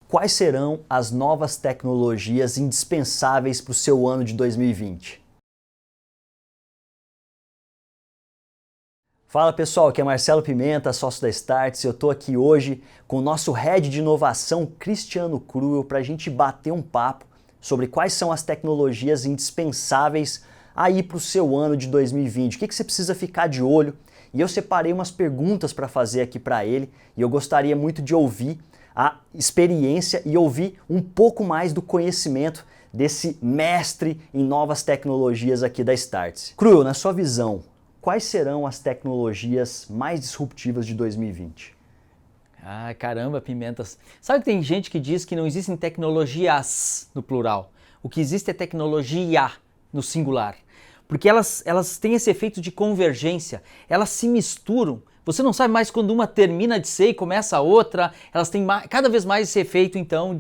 quais serão as novas tecnologias indispensáveis para o seu ano de 2020? Fala pessoal, aqui é Marcelo Pimenta, sócio da Startse. Eu estou aqui hoje com o nosso Head de Inovação, Cristiano Cruel, para a gente bater um papo sobre quais são as tecnologias indispensáveis aí para o seu ano de 2020. O que você precisa ficar de olho? E eu separei umas perguntas para fazer aqui para ele e eu gostaria muito de ouvir a experiência e ouvir um pouco mais do conhecimento desse mestre em novas tecnologias aqui da Startse. Cruel, na sua visão, quais serão as tecnologias mais disruptivas de 2020? Ah, caramba, Pimentas. Sabe que tem gente que diz que não existem tecnologias no plural. O que existe é tecnologia no singular. Porque elas têm esse efeito de convergência, elas se misturam. Você não sabe mais quando uma termina de ser e começa a outra. Elas têm cada vez mais esse efeito, então,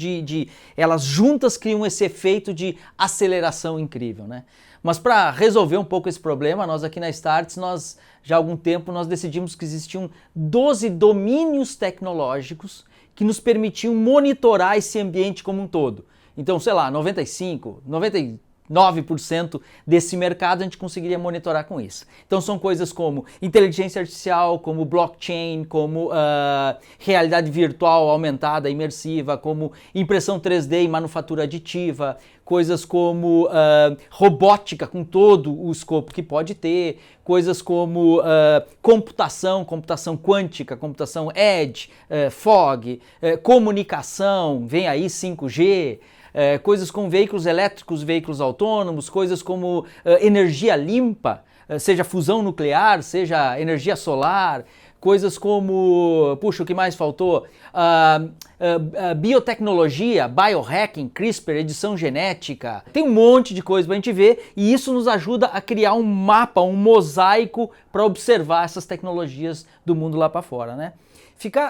elas juntas criam esse efeito de aceleração incrível, né? Mas para resolver um pouco esse problema, nós aqui na Startse, já há algum tempo, nós decidimos que existiam 12 domínios tecnológicos que nos permitiam monitorar esse ambiente como um todo. Então, sei lá, 99% desse mercado a gente conseguiria monitorar com isso. Então são coisas como inteligência artificial, como blockchain, como realidade virtual aumentada, imersiva, como impressão 3D e manufatura aditiva, coisas como robótica com todo o escopo que pode ter, coisas como computação quântica, computação edge, fog, comunicação, vem aí 5G, coisas como veículos elétricos, veículos autônomos, coisas como energia limpa, seja fusão nuclear, seja energia solar, coisas como, puxa, o que mais faltou? Biotecnologia, biohacking, CRISPR, edição genética. Tem um monte de coisa pra gente ver e isso nos ajuda a criar um mapa, um mosaico para observar essas tecnologias do mundo lá para fora, né?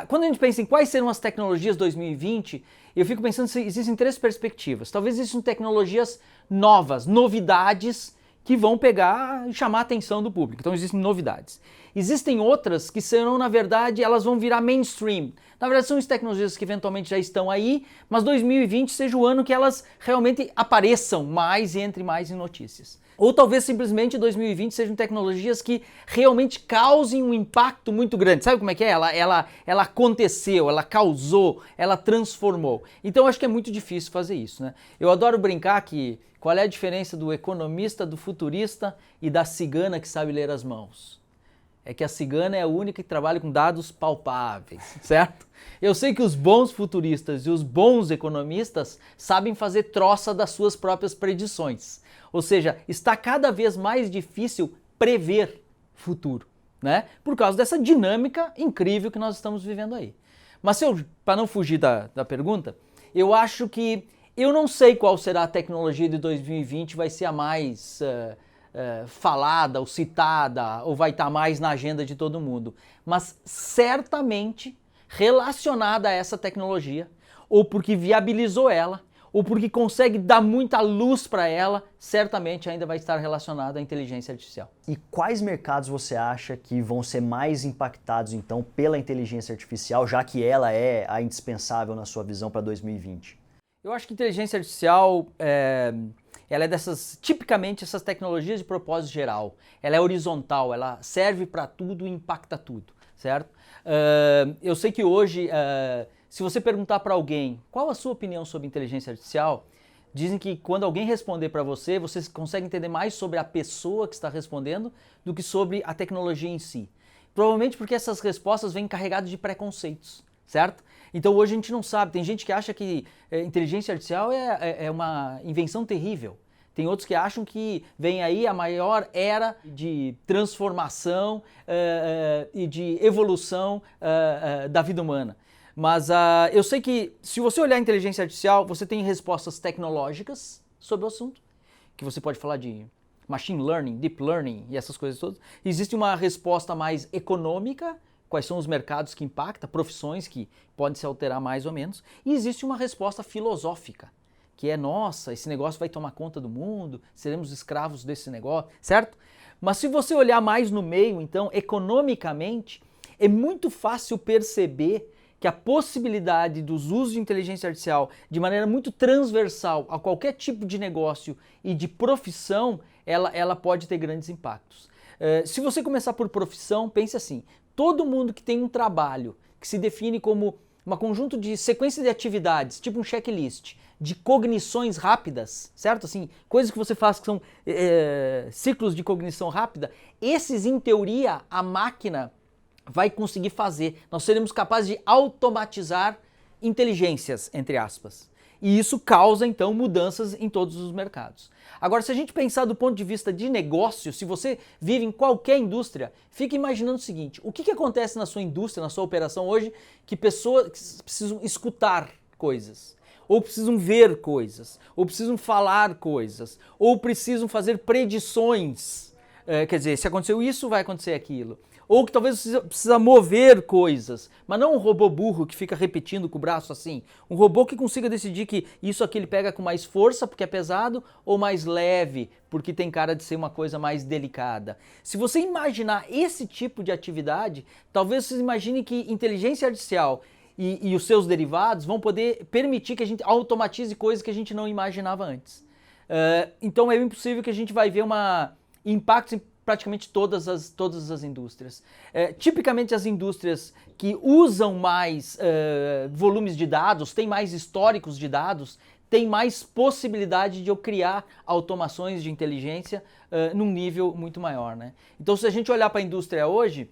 Quando a gente pensa em quais serão as tecnologias 2020, eu fico pensando se existem três perspectivas. Talvez existam tecnologias novas, novidades que vão pegar e chamar a atenção do público. Então existem novidades. Existem outras que serão, na verdade, elas vão virar mainstream. Na verdade são as tecnologias que eventualmente já estão aí, mas 2020 seja o ano que elas realmente apareçam mais e entre mais em notícias. Ou talvez simplesmente 2020 sejam tecnologias que realmente causem um impacto muito grande. Sabe como é que é? Ela aconteceu, ela causou, ela transformou. Então eu acho que é muito difícil fazer isso, né? Eu adoro brincar que qual é a diferença do economista, do futurista e da cigana que sabe ler as mãos? É que a cigana é a única que trabalha com dados palpáveis, certo? Eu sei que os bons futuristas e os bons economistas sabem fazer troça das suas próprias predições. Ou seja, está cada vez mais difícil prever futuro, né? Por causa dessa dinâmica incrível que nós estamos vivendo aí. Mas para não fugir da pergunta, eu acho que eu não sei qual será a tecnologia de 2020, vai ser a mais falada ou citada, ou vai estar mais na agenda de todo mundo. Mas certamente relacionada a essa tecnologia, ou porque viabilizou ela, ou porque consegue dar muita luz para ela, certamente ainda vai estar relacionado à inteligência artificial. E quais mercados você acha que vão ser mais impactados então pela inteligência artificial, já que ela é a indispensável na sua visão para 2020? Eu acho que inteligência artificial ela é tipicamente essas tecnologias de propósito geral. Ela é horizontal, ela serve para tudo e impacta tudo, certo? Eu sei que hoje, se você perguntar para alguém qual a sua opinião sobre inteligência artificial, dizem que quando alguém responder para você, você consegue entender mais sobre a pessoa que está respondendo do que sobre a tecnologia em si. Provavelmente porque essas respostas vêm carregadas de preconceitos, certo? Então hoje a gente não sabe, tem gente que acha que inteligência artificial é uma invenção terrível. Tem outros que acham que vem aí a maior era de transformação e de evolução da vida humana. Mas eu sei que se você olhar a inteligência artificial, você tem respostas tecnológicas sobre o assunto, que você pode falar de machine learning, deep learning e essas coisas todas. Existe uma resposta mais econômica, quais são os mercados que impactam, profissões que podem se alterar mais ou menos. E existe uma resposta filosófica, que é, nossa, esse negócio vai tomar conta do mundo, seremos escravos desse negócio, certo? Mas se você olhar mais no meio, então, economicamente, é muito fácil perceber que a possibilidade dos usos de inteligência artificial de maneira muito transversal a qualquer tipo de negócio e de profissão, ela pode ter grandes impactos. Se você começar por profissão, pense assim, todo mundo que tem um trabalho que se define como um conjunto de sequência de atividades, tipo um checklist, de cognições rápidas, certo? Assim, coisas que você faz que são ciclos de cognição rápida, esses, em teoria, a máquina vai conseguir fazer. Nós seremos capazes de automatizar inteligências, entre aspas. E isso causa, então, mudanças em todos os mercados. Agora, se a gente pensar do ponto de vista de negócio, se você vive em qualquer indústria, fique imaginando o seguinte, o que acontece na sua indústria, na sua operação hoje, que pessoas precisam escutar coisas, ou precisam ver coisas, ou precisam falar coisas, ou precisam fazer predições. Quer dizer, se aconteceu isso, vai acontecer aquilo. Ou que talvez você precisa mover coisas, mas não um robô burro que fica repetindo com o braço assim. Um robô que consiga decidir que isso aqui ele pega com mais força porque é pesado ou mais leve porque tem cara de ser uma coisa mais delicada. Se você imaginar esse tipo de atividade, talvez você imagine que inteligência artificial e os seus derivados vão poder permitir que a gente automatize coisas que a gente não imaginava antes. Então é impossível que a gente vai ver impactos em praticamente todas as indústrias. Tipicamente as indústrias que usam mais volumes de dados, têm mais históricos de dados, têm mais possibilidade de eu criar automações de inteligência num nível muito maior, né? Então se a gente olhar para a indústria hoje,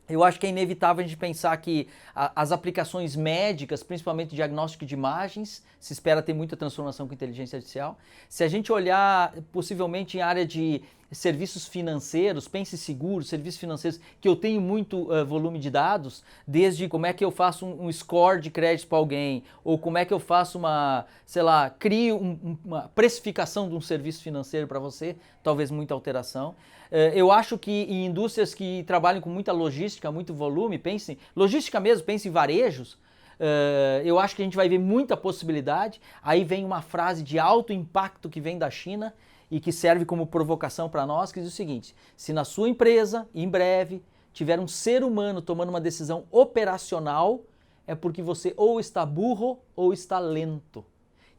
eu acho que é inevitável a gente pensar que as aplicações médicas, principalmente diagnóstico de imagens, se espera ter muita transformação com inteligência artificial. Se a gente olhar possivelmente em área de serviços financeiros, pense seguros, serviços financeiros, que eu tenho muito volume de dados, desde como é que eu faço um score de crédito para alguém, ou como é que eu faço crio uma precificação de um serviço financeiro para você, talvez muita alteração. Eu acho que em indústrias que trabalham com muita logística, muito volume, logística mesmo, pense em varejos, eu acho que a gente vai ver muita possibilidade. Aí vem uma frase de alto impacto que vem da China e que serve como provocação para nós, que diz o seguinte: se na sua empresa, em breve, tiver um ser humano tomando uma decisão operacional, é porque você ou está burro ou está lento.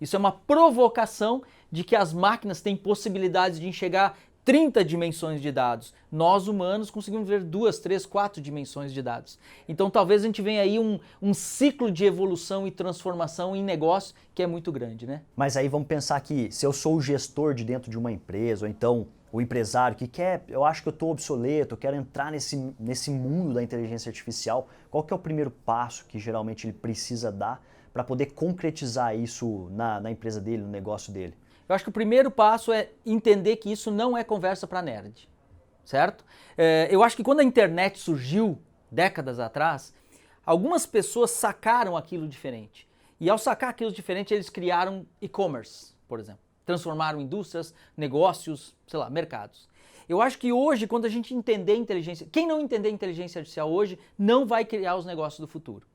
Isso é uma provocação de que as máquinas têm possibilidades de enxergar 30 dimensões de dados. Nós, humanos, conseguimos ver 2, 3, 4 dimensões de dados. Então, talvez a gente venha aí um ciclo de evolução e transformação em negócio que é muito grande, né? Mas aí vamos pensar que se eu sou o gestor de dentro de uma empresa, ou então o empresário que eu acho que eu estou obsoleto, eu quero entrar nesse mundo da inteligência artificial, qual que é o primeiro passo que geralmente ele precisa dar para poder concretizar isso na empresa dele, no negócio dele? Eu acho que o primeiro passo é entender que isso não é conversa para nerd, certo? Eu acho que quando a internet surgiu, décadas atrás, algumas pessoas sacaram aquilo diferente. E ao sacar aquilo diferente, eles criaram e-commerce, por exemplo. Transformaram indústrias, negócios, mercados. Eu acho que hoje, quando a gente entender inteligência... Quem não entender inteligência artificial hoje, não vai criar os negócios do futuro,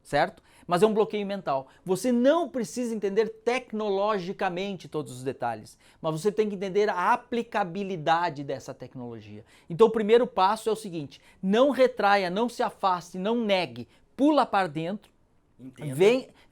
certo? Mas é um bloqueio mental. Você não precisa entender tecnologicamente todos os detalhes, mas você tem que entender a aplicabilidade dessa tecnologia. Então o primeiro passo é o seguinte: não retraia, não se afaste, não negue, pula para dentro,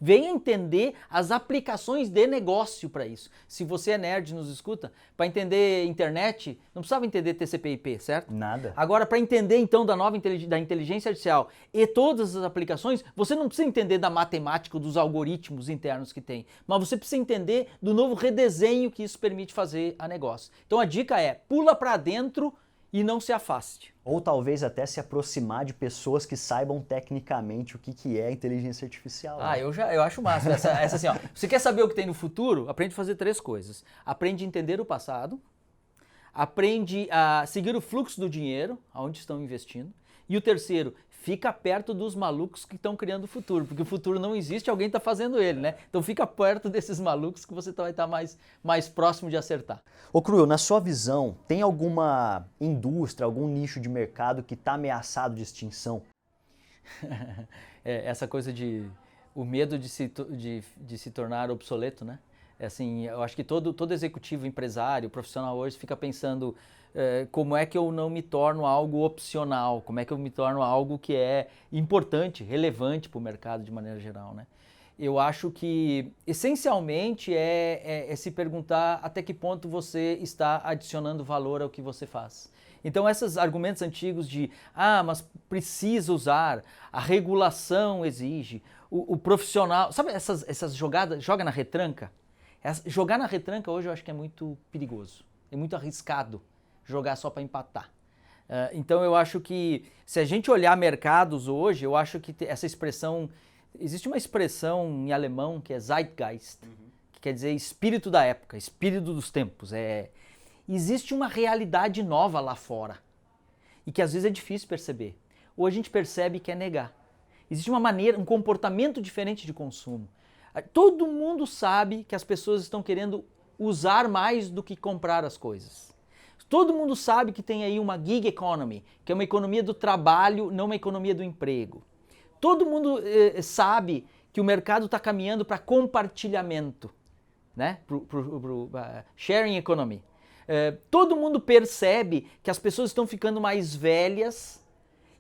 venha entender as aplicações de negócio para isso. Se você é nerd e nos escuta, para entender internet, não precisava entender TCP/IP, certo? Nada. Agora, para entender então da inteligência artificial e todas as aplicações, você não precisa entender da matemática, dos algoritmos internos que tem, mas você precisa entender do novo redesenho que isso permite fazer a negócio. Então a dica é, pula para dentro e não se afaste. Ou talvez até se aproximar de pessoas que saibam tecnicamente o que é inteligência artificial. Ah, eu acho massa. Essa assim, ó. Você quer saber o que tem no futuro? Aprende a fazer 3 coisas. Aprende a entender o passado, aprende a seguir o fluxo do dinheiro, aonde estão investindo, e o terceiro, fica perto dos malucos que estão criando o futuro, porque o futuro não existe, alguém está fazendo ele, né? Então fica perto desses malucos que você vai estar mais próximo de acertar. Ô Cruel, na sua visão, tem alguma indústria, algum nicho de mercado que está ameaçado de extinção? Essa coisa o medo de se tornar obsoleto, né? Assim, eu acho que todo executivo, empresário, profissional hoje fica pensando como é que eu não me torno algo opcional? Como é que eu me torno algo que é importante, relevante para o mercado de maneira geral, né? Eu acho que, essencialmente, é se perguntar até que ponto você está adicionando valor ao que você faz. Então, esses argumentos antigos de, mas precisa usar, a regulação exige, o profissional... Sabe essas jogadas, joga na retranca? Jogar na retranca hoje eu acho que é muito perigoso, é muito arriscado jogar só para empatar. Então, eu acho que, se a gente olhar mercados hoje, eu acho que essa expressão... Existe uma expressão em alemão que é Zeitgeist, que quer dizer espírito da época, espírito dos tempos. Existe uma realidade nova lá fora e que às vezes é difícil perceber. Ou a gente percebe que é negar. Existe uma maneira, um comportamento diferente de consumo. Todo mundo sabe que as pessoas estão querendo usar mais do que comprar as coisas. Todo mundo sabe que tem aí uma gig economy, que é uma economia do trabalho, não uma economia do emprego. Todo mundo sabe que o mercado está caminhando para compartilhamento, né? Sharing economy. Todo mundo percebe que as pessoas estão ficando mais velhas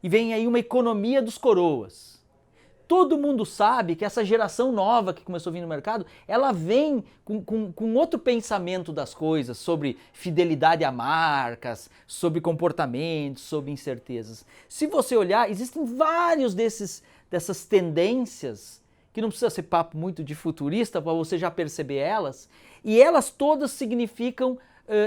e vem aí uma economia dos coroas. Todo mundo sabe que essa geração nova que começou a vir no mercado, ela vem com outro pensamento das coisas, sobre fidelidade a marcas, sobre comportamentos, sobre incertezas. Se você olhar, existem vários dessas tendências, que não precisa ser papo muito de futurista para você já perceber elas, e elas todas significam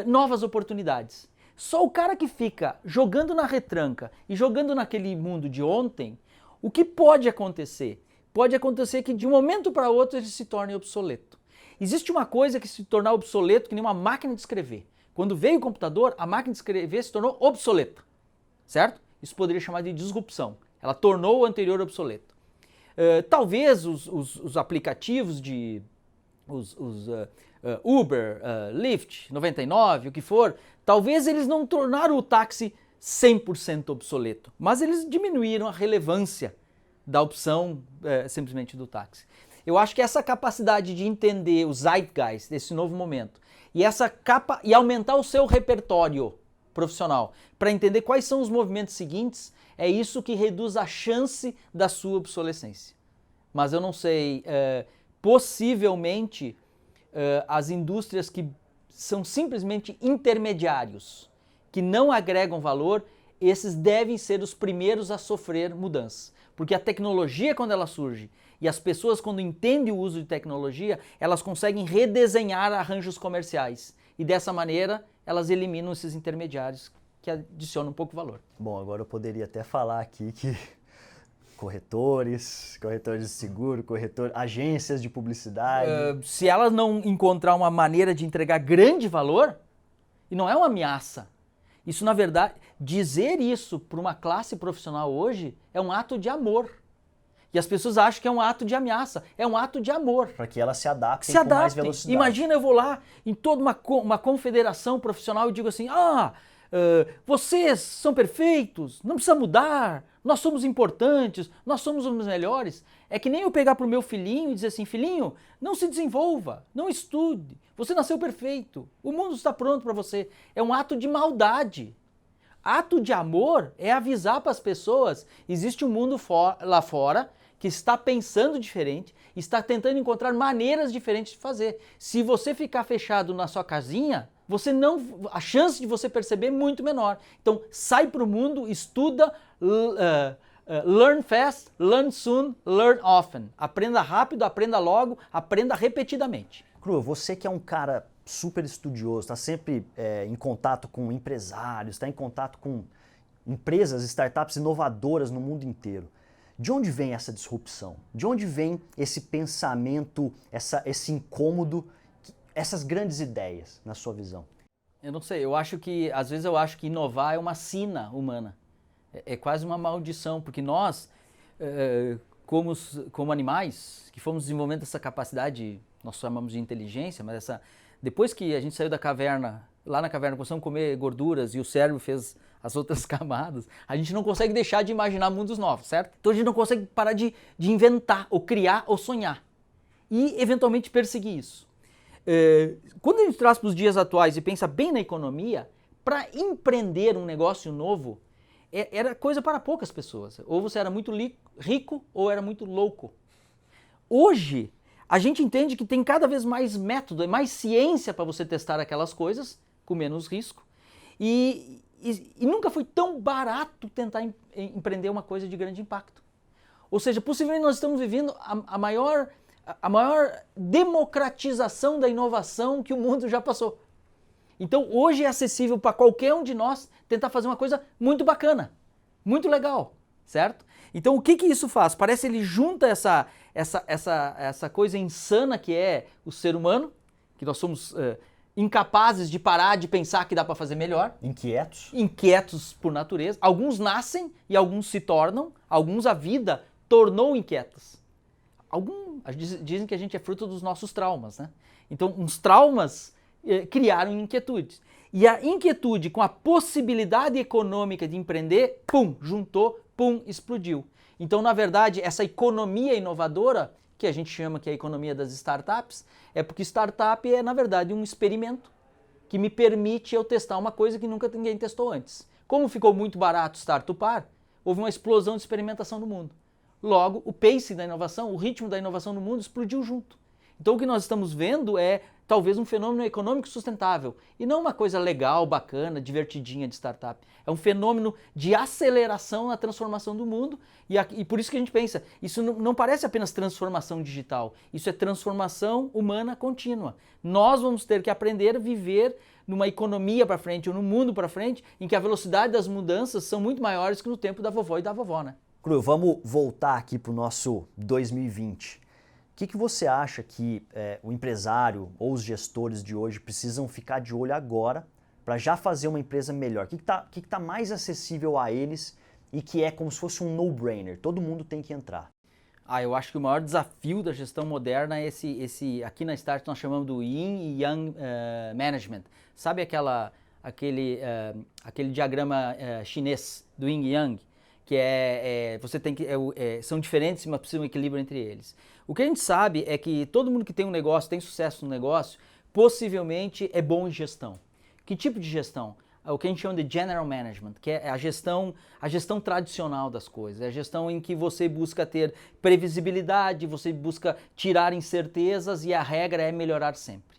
novas oportunidades. Só o cara que fica jogando na retranca e jogando naquele mundo de ontem, o que pode acontecer? Pode acontecer que de um momento para outro ele se torne obsoleto. Existe uma coisa que se tornar obsoleto que nem uma máquina de escrever. Quando veio o computador, a máquina de escrever se tornou obsoleta, certo? Isso poderia chamar de disrupção. Ela tornou o anterior obsoleto. Talvez os aplicativos de Uber, Lyft, 99, o que for, talvez eles não tornaram o táxi 100% obsoleto, mas eles diminuíram a relevância da opção simplesmente do táxi. Eu acho que essa capacidade de entender o zeitgeist desse novo momento e aumentar o seu repertório profissional para entender quais são os movimentos seguintes, é isso que reduz a chance da sua obsolescência. Mas eu não sei, possivelmente as indústrias que são simplesmente intermediários, que não agregam valor, esses devem ser os primeiros a sofrer mudanças. Porque a tecnologia, quando ela surge, e as pessoas, quando entendem o uso de tecnologia, elas conseguem redesenhar arranjos comerciais. E dessa maneira, elas eliminam esses intermediários que adicionam pouco valor. Bom, agora eu poderia até falar aqui que corretores de seguro, agências de publicidade... Se elas não encontrar uma maneira de entregar grande valor, e não é uma ameaça, isso, na verdade, dizer isso para uma classe profissional hoje é um ato de amor. E as pessoas acham que é um ato de ameaça, é um ato de amor. Para que elas se adaptem com mais velocidade. Imagina eu vou lá em toda uma confederação profissional e digo assim, vocês são perfeitos, não precisa mudar, nós somos importantes, nós somos os melhores. É que nem eu pegar para o meu filhinho e dizer assim, filhinho, não se desenvolva, não estude, você nasceu perfeito, o mundo está pronto para você. É um ato de maldade. Ato de amor é avisar para as pessoas, existe um mundo lá fora que está pensando diferente, está tentando encontrar maneiras diferentes de fazer. Se você ficar fechado na sua casinha, a chance de você perceber é muito menor. Então, sai para o mundo, estuda, learn fast, learn soon, learn often. Aprenda rápido, aprenda logo, aprenda repetidamente. Cru, você que é um cara super estudioso, está sempre em contato com empresários, está em contato com empresas, startups inovadoras no mundo inteiro. De onde vem essa disrupção? De onde vem esse pensamento, esse incômodo, essas grandes ideias, na sua visão? Eu não sei, às vezes eu acho que inovar é uma sina humana. É quase uma maldição, porque nós, como animais, que fomos desenvolvendo essa capacidade, nós chamamos de inteligência, mas depois que a gente saiu da caverna, lá na caverna começamos a comer gorduras e o cérebro fez as outras camadas, a gente não consegue deixar de imaginar mundos novos, certo? Então a gente não consegue parar de inventar, ou criar, ou sonhar. E eventualmente perseguir isso. Quando a gente traz para os dias atuais e pensa bem na economia, para empreender um negócio novo, era coisa para poucas pessoas. Ou você era muito rico ou era muito louco. Hoje, a gente entende que tem cada vez mais método, mais ciência para você testar aquelas coisas com menos risco. E nunca foi tão barato tentar empreender uma coisa de grande impacto. Ou seja, possivelmente nós estamos vivendo a maior democratização da inovação que o mundo já passou. Então hoje é acessível para qualquer um de nós tentar fazer uma coisa muito bacana, muito legal, certo? Então o que isso faz? Parece que ele junta essa coisa insana que é o ser humano, que nós somos incapazes de parar de pensar que dá para fazer melhor. Inquietos por natureza. Alguns nascem e alguns se tornam, alguns a vida tornou inquietos. Dizem que a gente é fruto dos nossos traumas, né? Então uns traumas criaram inquietudes. E a inquietude com a possibilidade econômica de empreender, pum, juntou, pum, explodiu. Então, na verdade, essa economia inovadora, que a gente chama que é a economia das startups, é porque startup é, na verdade, um experimento que me permite eu testar uma coisa que nunca ninguém testou antes. Como ficou muito barato startupar, houve uma explosão de experimentação no mundo. Logo, o pace da inovação, o ritmo da inovação no mundo explodiu junto. Então o que nós estamos vendo é talvez um fenômeno econômico sustentável e não uma coisa legal, bacana, divertidinha de startup. É um fenômeno de aceleração na transformação do mundo e por isso que a gente pensa, isso não parece apenas transformação digital, isso é transformação humana contínua. Nós vamos ter que aprender a viver numa economia para frente ou num mundo para frente em que a velocidade das mudanças são muito maiores que no tempo da vovó e da vovó, né? Cru, vamos voltar aqui para o nosso 2020. O que você acha que o empresário ou os gestores de hoje precisam ficar de olho agora para já fazer uma empresa melhor? O que tá mais acessível a eles e que é como se fosse um no-brainer? Todo mundo tem que entrar. Eu acho que o maior desafio da gestão moderna é aqui na Start nós chamamos do Yin e Yang Management. Sabe aquele diagrama chinês do Yin e Yang? Que você tem que são diferentes, mas precisa de um equilíbrio entre eles. O que a gente sabe é que todo mundo que tem um negócio, tem sucesso no negócio, possivelmente é bom em gestão. Que tipo de gestão? O que a gente chama de general management, que é a gestão tradicional das coisas, é a gestão em que você busca ter previsibilidade, você busca tirar incertezas e a regra é melhorar sempre.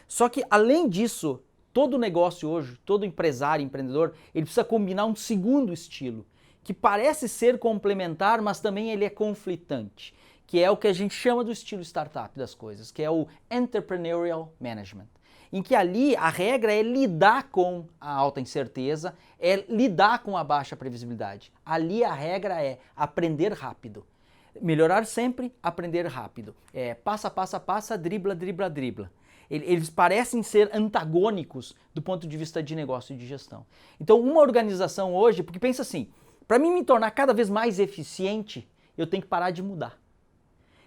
Só que além disso, todo negócio hoje, todo empresário, empreendedor, ele precisa combinar um segundo estilo, que parece ser complementar, mas também ele é conflitante, que é o que a gente chama do estilo startup das coisas, que é o entrepreneurial management, em que ali a regra é lidar com a alta incerteza, é lidar com a baixa previsibilidade. Ali a regra é aprender rápido. Melhorar sempre, aprender rápido. Passa, passa, passa, dribla, dribla, dribla. Eles parecem ser antagônicos do ponto de vista de negócio e de gestão. Então uma organização hoje, porque pensa assim, para mim me tornar cada vez mais eficiente, eu tenho que parar de mudar.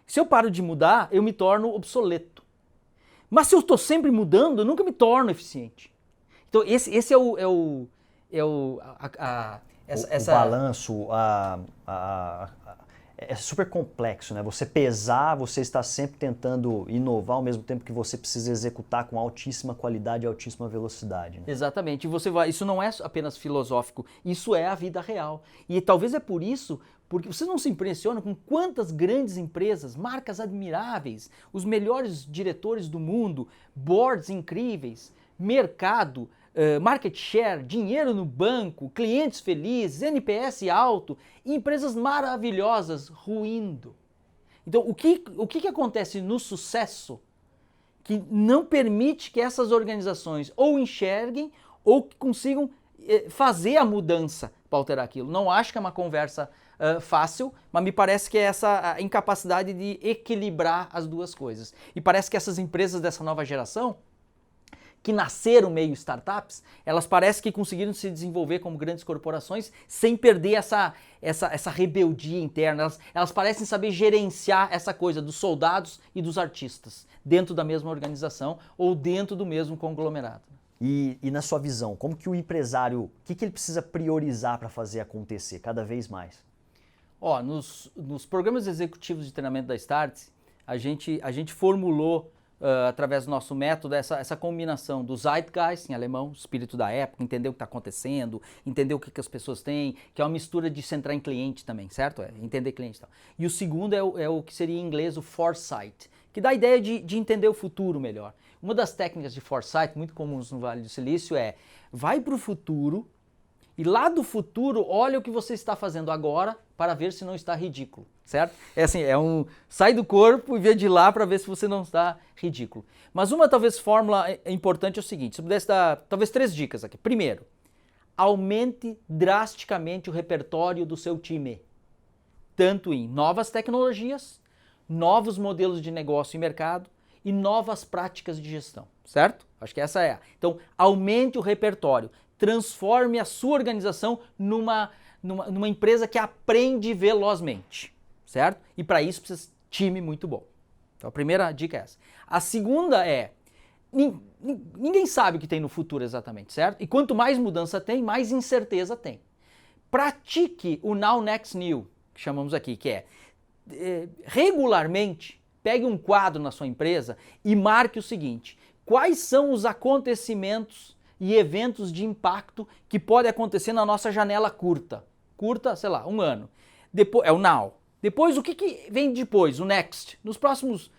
Se eu paro de mudar, eu me torno obsoleto. Mas se eu estou sempre mudando, eu nunca me torno eficiente. Então esse é o balanço, é super complexo, né? Você pesar, você está sempre tentando inovar ao mesmo tempo que você precisa executar com altíssima qualidade e altíssima velocidade. Né? Exatamente. Isso não é apenas filosófico, isso é a vida real. E talvez é por isso, porque você não se impressiona com quantas grandes empresas, marcas admiráveis, os melhores diretores do mundo, boards incríveis, mercado, market share, dinheiro no banco, clientes felizes, NPS alto, empresas maravilhosas ruindo. Então, o que acontece no sucesso que não permite que essas organizações ou enxerguem ou que consigam fazer a mudança para alterar aquilo? Não acho que é uma conversa fácil, mas me parece que é essa incapacidade de equilibrar as duas coisas. E parece que essas empresas dessa nova geração, que nasceram meio startups, elas parecem que conseguiram se desenvolver como grandes corporações sem perder essa rebeldia interna. Elas parecem saber gerenciar essa coisa dos soldados e dos artistas dentro da mesma organização ou dentro do mesmo conglomerado. E na sua visão, como que o empresário, o que ele precisa priorizar para fazer acontecer cada vez mais? Nos programas executivos de treinamento da Start, a gente formulou através do nosso método, essa combinação do Zeitgeist, em alemão, espírito da época, entender o que está acontecendo, entender o que as pessoas têm, que é uma mistura de centrar em cliente também, certo? Entender cliente e tal. E o segundo é o que seria em inglês o Foresight, que dá a ideia de entender o futuro melhor. Uma das técnicas de Foresight, muito comuns no Vale do Silício, vai para o futuro e lá do futuro olha o que você está fazendo agora para ver se não está ridículo, certo? Sai do corpo e vê de lá para ver se você não está ridículo. Mas uma talvez fórmula importante é o seguinte, se eu pudesse dar talvez 3 dicas aqui. Primeiro, aumente drasticamente o repertório do seu time, tanto em novas tecnologias, novos modelos de negócio e mercado e novas práticas de gestão, certo? Acho que essa é. Então, aumente o repertório, transforme a sua organização numa empresa que aprende velozmente, certo? E para isso precisa de time muito bom. Então, a primeira dica é essa. A segunda ninguém sabe o que tem no futuro exatamente, certo? E quanto mais mudança tem, mais incerteza tem. Pratique o Now, Next, New, que chamamos aqui, que regularmente, pegue um quadro na sua empresa e marque o seguinte: quais são os acontecimentos e eventos de impacto que podem acontecer na nossa janela curta, sei lá, 1 ano. Depois, é o Now. Depois, o que vem depois? O Next, nos próximos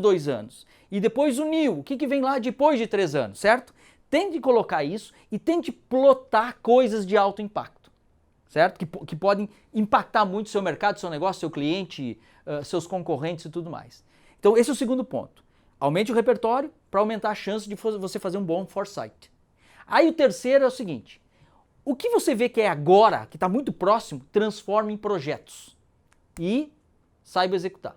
2 anos. E depois o New, o que vem lá depois de 3 anos, certo? Tente colocar isso e tente plotar coisas de alto impacto, certo? Que podem impactar muito o seu mercado, seu negócio, seu cliente, seus concorrentes e tudo mais. Então esse é o segundo ponto. Aumente o repertório para aumentar a chance de você fazer um bom foresight. Aí o terceiro é o seguinte: o que você vê que é agora, que está muito próximo, transforme em projetos e saiba executar.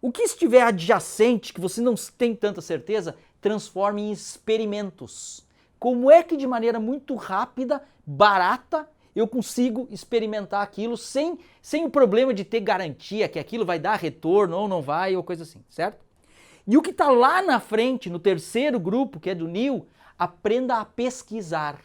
O que estiver adjacente, que você não tem tanta certeza, transforme em experimentos. Como é que de maneira muito rápida, barata, eu consigo experimentar aquilo sem o problema de ter garantia que aquilo vai dar retorno ou não vai, ou coisa assim, certo? E o que está lá na frente, no terceiro grupo, que é do New, aprenda a pesquisar.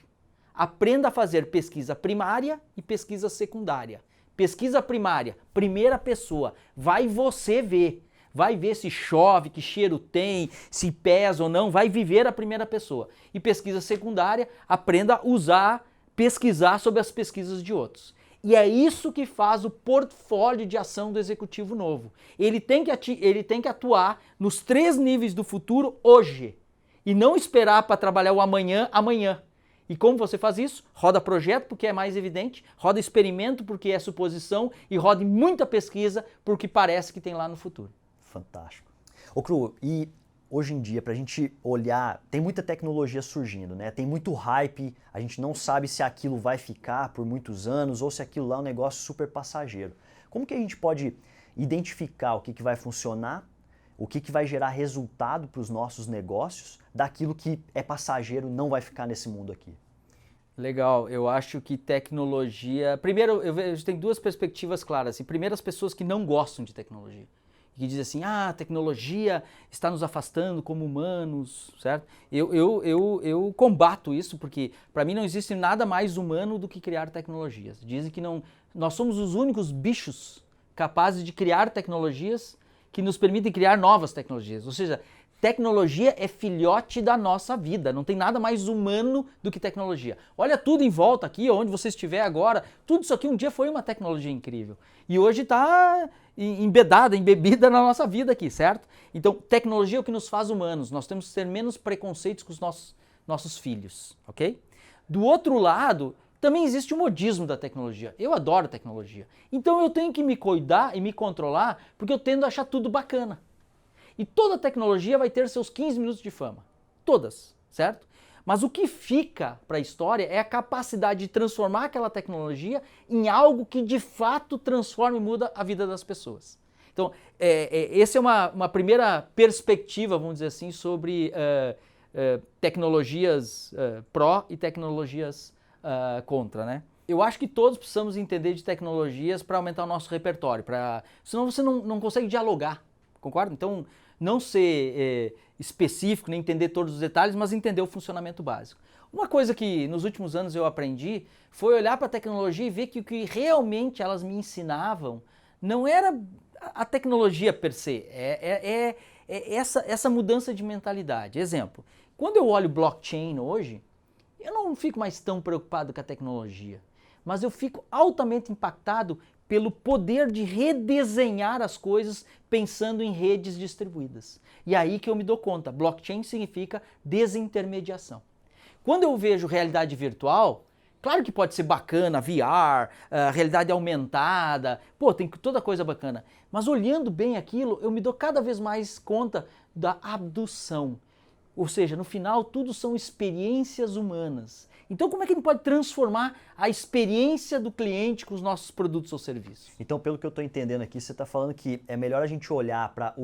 Aprenda a fazer pesquisa primária e pesquisa secundária. Pesquisa primária, primeira pessoa, vai você ver. Vai ver se chove, que cheiro tem, se pesa ou não, vai viver a primeira pessoa. E pesquisa secundária, aprenda a pesquisar sobre as pesquisas de outros. E é isso que faz o portfólio de ação do executivo novo. Ele tem que atuar nos 3 níveis do futuro hoje. E não esperar para trabalhar o amanhã. E como você faz isso? Roda projeto, porque é mais evidente, roda experimento, porque é suposição, e roda muita pesquisa, porque parece que tem lá no futuro. Fantástico. Ô Cru, e hoje em dia, para a gente olhar, tem muita tecnologia surgindo, né? Tem muito hype, a gente não sabe se aquilo vai ficar por muitos anos ou se aquilo lá é um negócio super passageiro. Como que a gente pode identificar o que vai funcionar, o que vai gerar resultado para os nossos negócios, daquilo que é passageiro, não vai ficar nesse mundo aqui? Legal, eu acho que tecnologia... Primeiro, eu vejo tem 2 perspectivas claras. Primeiro, as pessoas que não gostam de tecnologia. Que dizem assim, a tecnologia está nos afastando como humanos, certo? Eu combato isso, porque para mim não existe nada mais humano do que criar tecnologias. Dizem que nós somos os únicos bichos capazes de criar tecnologias que nos permitem criar novas tecnologias. Ou seja, tecnologia é filhote da nossa vida, não tem nada mais humano do que tecnologia. Olha tudo em volta aqui, onde você estiver agora, tudo isso aqui um dia foi uma tecnologia incrível. E hoje está embebida na nossa vida aqui, certo? Então, tecnologia é o que nos faz humanos, nós temos que ter menos preconceitos com os nossos filhos, ok? Do outro lado, também existe o modismo da tecnologia. Eu adoro tecnologia. Então eu tenho que me cuidar e me controlar, porque eu tendo a achar tudo bacana. E toda tecnologia vai ter seus 15 minutos de fama. Todas, certo? Mas o que fica para a história é a capacidade de transformar aquela tecnologia em algo que de fato transforma e muda a vida das pessoas. Então, essa é uma primeira perspectiva, vamos dizer assim, sobre tecnologias pró e tecnologias contra, né? Eu acho que todos precisamos entender de tecnologias para aumentar o nosso repertório, senão você não consegue dialogar, concorda? Então, não ser específico, nem entender todos os detalhes, mas entender o funcionamento básico. Uma coisa que nos últimos anos eu aprendi foi olhar para a tecnologia e ver que o que realmente elas me ensinavam não era a tecnologia per se, essa mudança de mentalidade. Exemplo, quando eu olho blockchain hoje, eu não fico mais tão preocupado com a tecnologia, mas eu fico altamente impactado pelo poder de redesenhar as coisas pensando em redes distribuídas. E aí que eu me dou conta, blockchain significa desintermediação. Quando eu vejo realidade virtual, claro que pode ser bacana, VR, realidade aumentada, tem toda coisa bacana, mas olhando bem aquilo, eu me dou cada vez mais conta da abdução. Ou seja, no final, tudo são experiências humanas. Então, como é que a gente pode transformar a experiência do cliente com os nossos produtos ou serviços? Então, pelo que eu estou entendendo aqui, você está falando que é melhor a gente olhar para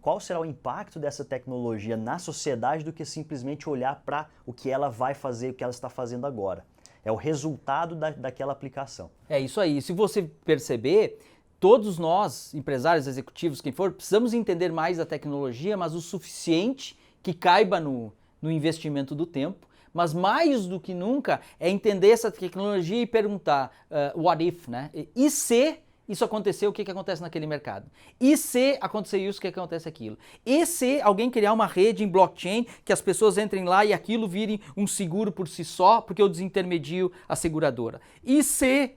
qual será o impacto dessa tecnologia na sociedade do que simplesmente olhar para o que ela vai fazer, o que ela está fazendo agora. É o resultado daquela aplicação. É isso aí. Se você perceber, todos nós, empresários, executivos, quem for, precisamos entender mais da tecnologia, mas o suficiente que caiba no investimento do tempo, mas mais do que nunca é entender essa tecnologia e perguntar what if, né? E se isso acontecer, o que acontece naquele mercado? E se acontecer isso, o que acontece aquilo? E se alguém criar uma rede em blockchain que as pessoas entrem lá e aquilo vire um seguro por si só, porque eu desintermedio a seguradora? E se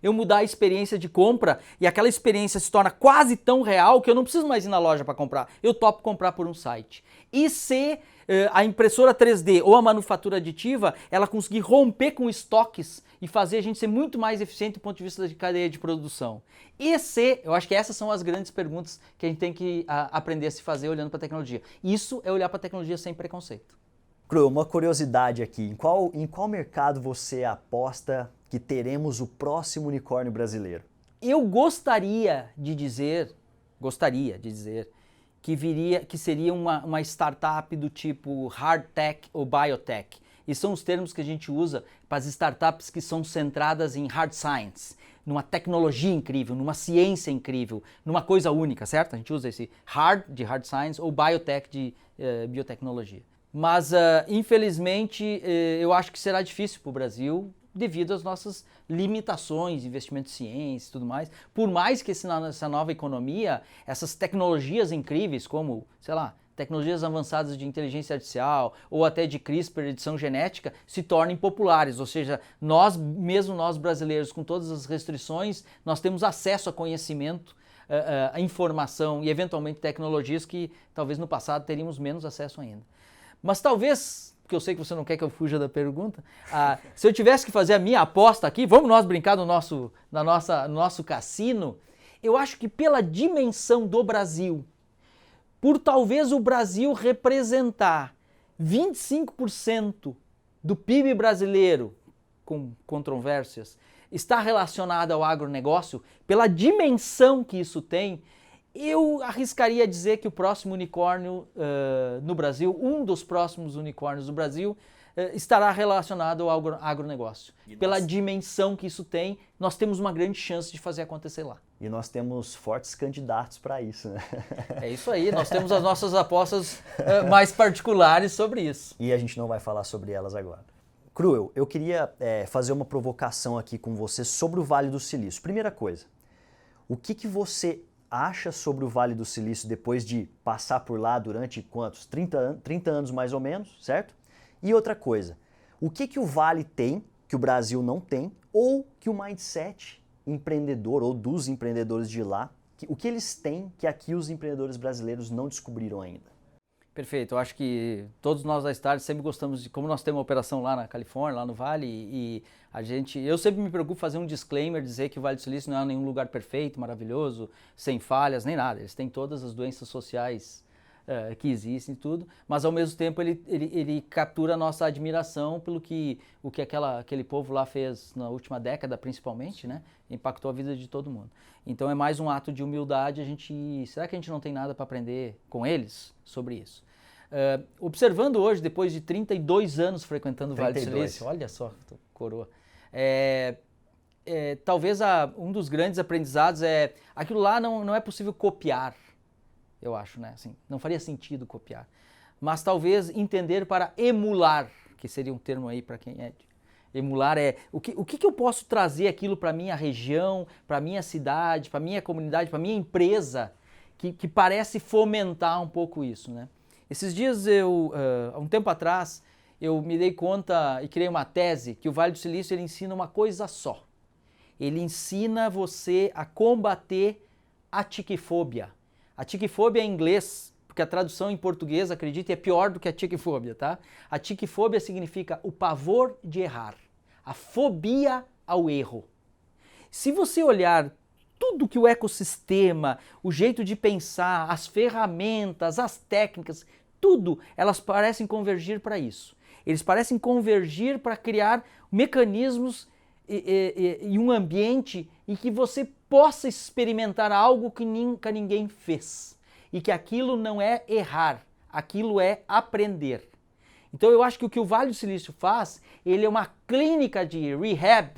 eu mudar a experiência de compra e aquela experiência se torna quase tão real que eu não preciso mais ir na loja para comprar, eu topo comprar por um site. E se a impressora 3D ou a manufatura aditiva, ela conseguir romper com estoques e fazer a gente ser muito mais eficiente do ponto de vista de cadeia de produção? E se, eu acho que essas são as grandes perguntas que a gente tem que aprender a se fazer olhando para a tecnologia. Isso é olhar para a tecnologia sem preconceito. Cru, uma curiosidade aqui, em qual mercado você aposta que teremos o próximo unicórnio brasileiro? Eu gostaria de dizer que seria uma startup do tipo hard tech ou biotech. E são os termos que a gente usa para as startups que são centradas em hard science, numa tecnologia incrível, numa ciência incrível, numa coisa única, certo? A gente usa esse hard de hard science ou biotech de biotecnologia. Mas, infelizmente, eu acho que será difícil para o Brasil devido às nossas limitações, investimento em ciência e tudo mais. Por mais que essa nova economia, essas tecnologias incríveis como, sei lá, tecnologias avançadas de inteligência artificial ou até de CRISPR, edição genética, se tornem populares. Ou seja, mesmo nós brasileiros, com todas as restrições, nós temos acesso a conhecimento, a informação e eventualmente tecnologias que talvez no passado teríamos menos acesso ainda. Mas talvez, porque eu sei que você não quer que eu fuja da pergunta, se eu tivesse que fazer a minha aposta aqui, vamos nós brincar no nosso cassino, eu acho que pela dimensão do Brasil, por talvez o Brasil representar 25% do PIB brasileiro, com controvérsias, está relacionado ao agronegócio, pela dimensão que isso tem, eu arriscaria dizer que o próximo unicórnio no Brasil, um dos próximos unicórnios do Brasil, estará relacionado ao agronegócio. Pela dimensão que isso tem, nós temos uma grande chance de fazer acontecer lá. E nós temos fortes candidatos para isso, né? É isso aí, nós temos as nossas apostas mais particulares sobre isso. E a gente não vai falar sobre elas agora. Cruel, eu queria fazer uma provocação aqui com você sobre o Vale do Silício. Primeira coisa, o que você acha sobre o Vale do Silício depois de passar por lá durante quantos? 30 anos mais ou menos, certo? E outra coisa, o que o Vale tem, que o Brasil não tem, ou que o mindset empreendedor ou dos empreendedores de lá, o que eles têm que aqui os empreendedores brasileiros não descobriram ainda? Perfeito, eu acho que todos nós da Start sempre gostamos de, como nós temos uma operação lá na Califórnia, lá no Vale, e eu sempre me preocupo em fazer um disclaimer, dizer que o Vale do Silício não é nenhum lugar perfeito, maravilhoso, sem falhas, nem nada. Eles têm todas as doenças sociais que existem e tudo, mas ao mesmo tempo ele captura a nossa admiração pelo que aquele povo lá fez na última década, principalmente, né? Impactou a vida de todo mundo. Então é mais um ato de humildade, será que a gente não tem nada para aprender com eles sobre isso? Observando hoje, depois de 32 anos frequentando o Vale do Silício, olha só, coroa, talvez um dos grandes aprendizados aquilo lá não é possível copiar, eu acho, né? Assim, não faria sentido copiar, mas talvez entender para emular, que seria um termo aí para quem é emular, o que eu posso trazer aquilo para minha região, para minha cidade, para minha comunidade, para minha empresa, que parece fomentar um pouco isso, né? Esses dias, há um tempo atrás, eu me dei conta e criei uma tese que o Vale do Silício ele ensina uma coisa só. Ele ensina você a combater a tiquifobia. A tiquifobia é em inglês, porque a tradução em português, acredite, é pior do que a tiquifobia, tá? A tiquifobia significa o pavor de errar, a fobia ao erro. Se você olhar tudo que o ecossistema, o jeito de pensar, as ferramentas, as técnicas, tudo, elas parecem convergir para isso. Eles parecem convergir para criar mecanismos e um ambiente em que você possa experimentar algo que nunca ninguém fez. E que aquilo não é errar, aquilo é aprender. Então eu acho que o que o Vale do Silício faz, ele é uma clínica de rehab,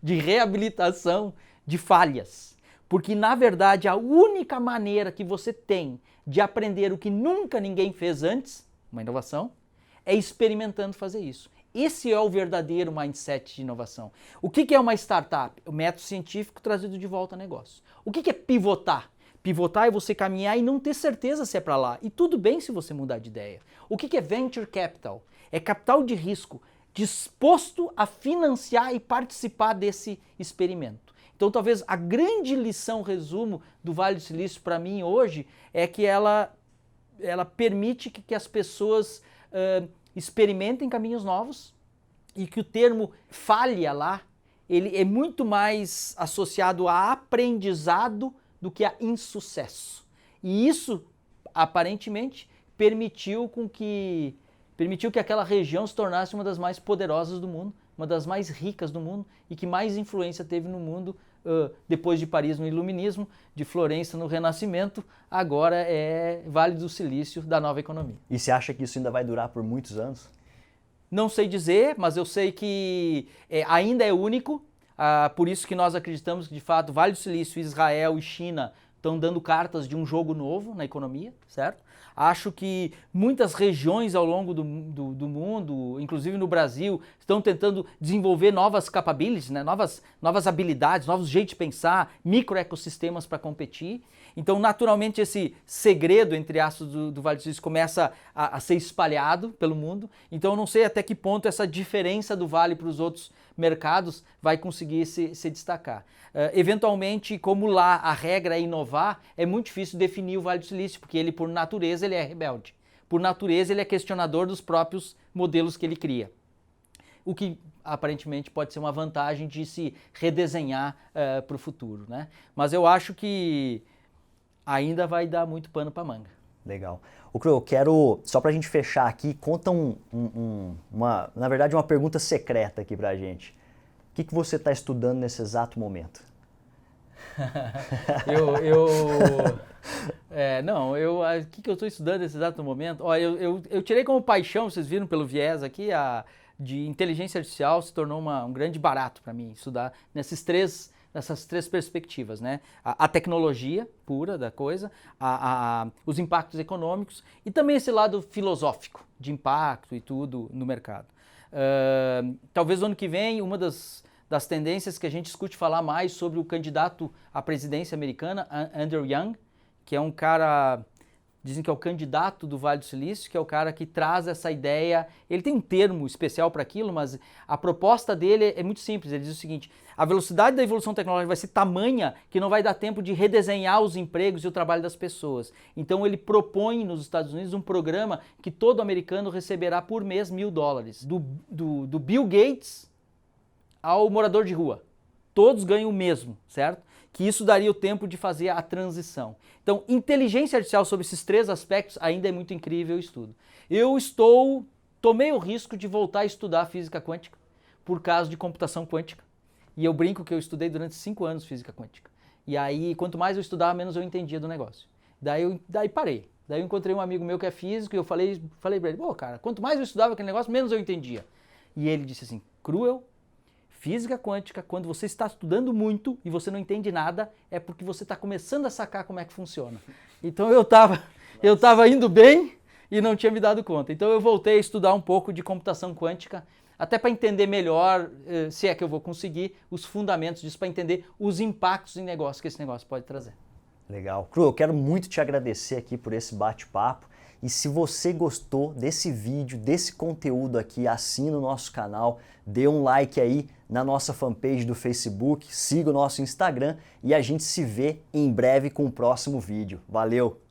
de reabilitação de falhas. Porque na verdade a única maneira que você tem de aprender o que nunca ninguém fez antes, uma inovação, é experimentando fazer isso. Esse é o verdadeiro mindset de inovação. O que é uma startup? O método científico trazido de volta ao negócio. O que é pivotar? Pivotar é você caminhar e não ter certeza se é para lá. E tudo bem se você mudar de ideia. O que é venture capital? É capital de risco disposto a financiar e participar desse experimento. Então talvez a grande lição, resumo, do Vale do Silício para mim hoje é que ela permite que as pessoas experimentem caminhos novos e que o termo falha lá, ele é muito mais associado a aprendizado do que a insucesso. E isso, aparentemente, permitiu que aquela região se tornasse uma das mais poderosas do mundo, uma das mais ricas do mundo e que mais influência teve no mundo depois de Paris no Iluminismo, de Florença no Renascimento, agora é Vale do Silício da nova economia. E você acha que isso ainda vai durar por muitos anos? Não sei dizer, mas eu sei que ainda é único, por isso que nós acreditamos que de fato Vale do Silício, Israel e China estão dando cartas de um jogo novo na economia, certo? Acho que muitas regiões ao longo do mundo, inclusive no Brasil, estão tentando desenvolver novas capabilities, né? novas habilidades, novos jeitos de pensar, microecossistemas para competir. Então, naturalmente, esse segredo, entre aspas, do Vale do Silício começa a ser espalhado pelo mundo. Então, eu não sei até que ponto essa diferença do Vale para os outros mercados vai conseguir se destacar. Eventualmente, como lá a regra é inovar, é muito difícil definir o Vale do Silício, porque ele, por natureza, ele é rebelde. Por natureza, ele é questionador dos próprios modelos que ele cria. O que, aparentemente, pode ser uma vantagem de se redesenhar para o futuro, né? Mas eu acho que ainda vai dar muito pano para manga. Legal. Ô, Cru, eu quero, só pra gente fechar aqui, conta na verdade, uma pergunta secreta aqui pra gente. O que você está estudando nesse exato momento? O que eu estou estudando nesse exato momento? Ó, eu tirei como paixão, vocês viram pelo viés aqui, de inteligência artificial se tornou um grande barato para mim estudar nessas três perspectivas, né? A tecnologia pura da coisa, os impactos econômicos e também esse lado filosófico de impacto e tudo no mercado. Talvez no ano que vem uma das tendências que a gente escute falar mais sobre o candidato à presidência americana, Andrew Yang, que é um cara, dizem que é o candidato do Vale do Silício, que é o cara que traz essa ideia, ele tem um termo especial para aquilo, mas a proposta dele é muito simples, ele diz o seguinte: a velocidade da evolução tecnológica vai ser tamanha que não vai dar tempo de redesenhar os empregos e o trabalho das pessoas. Então ele propõe nos Estados Unidos um programa que todo americano receberá por mês $1.000, do Bill Gates ao morador de rua. Todos ganham o mesmo, certo? Que isso daria o tempo de fazer a transição. Então, inteligência artificial sobre esses três aspectos ainda é muito incrível o estudo. Tomei o risco de voltar a estudar física quântica por causa de computação quântica. E eu brinco que eu estudei durante 5 anos física quântica. E aí, quanto mais eu estudava, menos eu entendia do negócio. Daí parei. Daí eu encontrei um amigo meu que é físico e eu falei pra ele, cara, quanto mais eu estudava aquele negócio, menos eu entendia. E ele disse assim, Cruel, física quântica, quando você está estudando muito e você não entende nada, é porque você está começando a sacar como é que funciona. Então eu estava indo bem e não tinha me dado conta. Então eu voltei a estudar um pouco de computação quântica, até para entender melhor, se é que eu vou conseguir, os fundamentos disso, para entender os impactos em negócio que esse negócio pode trazer. Legal. Cru, eu quero muito te agradecer aqui por esse bate-papo. E se você gostou desse vídeo, desse conteúdo aqui, assina o nosso canal, dê um like aí na nossa fanpage do Facebook, siga o nosso Instagram e a gente se vê em breve com o próximo vídeo. Valeu!